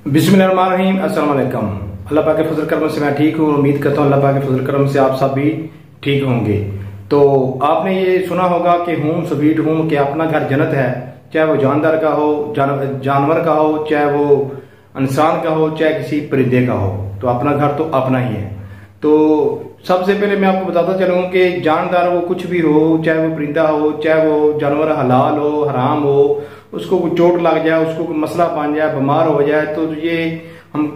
बिस्मिल्लाहिर्रहमानिर्रहीम। अस्सलाम वालेकुम। अल्लाह पाक के फजल करम से मैं ठीक हूँ। उम्मीद करता हूँ अल्लाह पाक के फजल करम से आप सब भी ठीक होंगे। तो आपने ये सुना होगा कि होम स्वीट होम, कि अपना घर जन्नत है, चाहे वो जानदार का हो, जानवर का हो, चाहे वो इंसान का हो, चाहे किसी परिंदे का हो। तो अपना घर तो अपना ही है। तो सबसे पहले मैं आपको बताता चलूँ कि जानदार वो कुछ भी हो, चाहे वो परिंदा हो, चाहे वो जानवर हलाल हो हराम हो, उसको कोई चोट लग जाए, उसको कोई मसला बन जाए, बीमार हो जाए, तो ये हम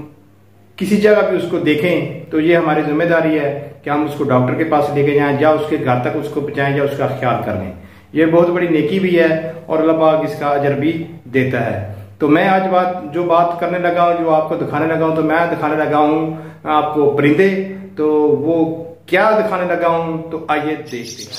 किसी जगह भी उसको देखें तो ये हमारी जिम्मेदारी है कि हम उसको डॉक्टर के पास लेके जाएं, या उसके घर तक उसको पहुंचाएं, या उसका ख्याल कर लें। ये बहुत बड़ी नेकी भी है और अल्लाह पाक इसका अजर भी देता है। तो मैं आज बात करने लगा हूँ, जो आपको दिखाने लगा हूँ, तो मैं दिखाने लगा हूँ आपको परिंदे। तो वो क्या दिखाने लगा हूँ, तो आइए देखते हैं।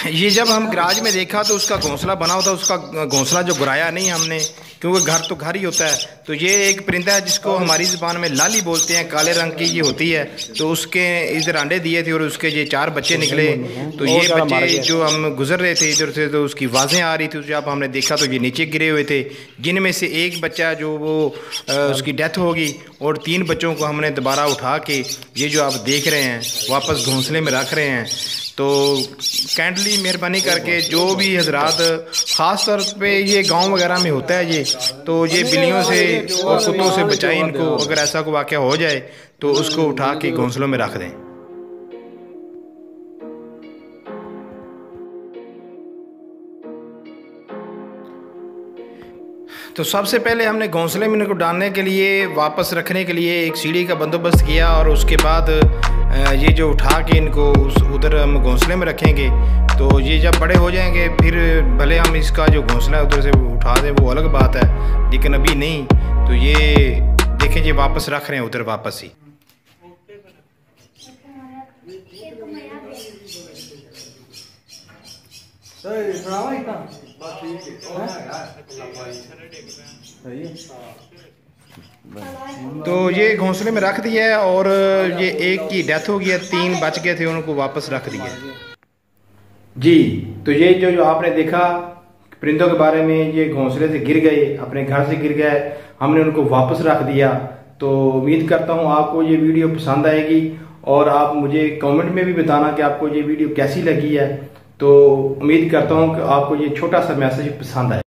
ये जब हम गराज में देखा तो उसका घोंसला बना होता, उसका घोंसला जो गिराया नहीं हमने, क्योंकि घर तो घर ही होता है। तो ये एक परिंदा है जिसको हमारी ज़बान में लाली बोलते हैं, काले रंग की ये होती है। तो उसके इधर अंडे दिए थे और उसके ये 4 बच्चे निकले। तो ये बच्चे जो हम गुजर रहे थे इधर से, तो उसकी आवाज़ें आ रही थी। जब हमने देखा तो ये नीचे गिरे हुए थे, जिनमें से एक बच्चा जो वो उसकी डेथ होगी, और 3 बच्चों को हमने दोबारा उठा के ये जो आप देख रहे हैं वापस घोंसले में रख रहे हैं। तो काइंडली मेहरबानी करके जो भी हजरात, ख़ास तौर पे ये गांव वगैरह में होता है ये, तो ये बिल्लियों से और कुत्तों से बचाएं इनको। अगर ऐसा कोई वाक़या हो जाए तो उसको उठा के घोंसलों में रख दें। तो सबसे पहले हमने घोंसले में इनको डालने के लिए, वापस रखने के लिए एक सीढ़ी का बंदोबस्त किया, और उसके बाद ये जो उठा के इनको उधर हम घोंसले में रखेंगे। तो ये जब बड़े हो जाएंगे फिर भले हम इसका जो घोंसला है उधर से उठा दें, वो अलग बात है, लेकिन अभी नहीं। तो ये देखें, ये वापस रख रहे हैं उधर वापस ही। तो ये घोंसले में रख दिया है, और ये एक की डेथ हो गई है, 3 बच गए थे, उनको वापस रख दिया जी। तो ये जो आपने देखा परिंदों के बारे में, ये घोंसले से गिर गए, अपने घर से गिर गए, हमने उनको वापस रख दिया। तो उम्मीद करता हूँ आपको ये वीडियो पसंद आएगी, और आप मुझे कमेंट में भी बताना कि आपको ये वीडियो कैसी लगी है। तो उम्मीद करता हूँ कि आपको ये छोटा सा मैसेज पसंद आए।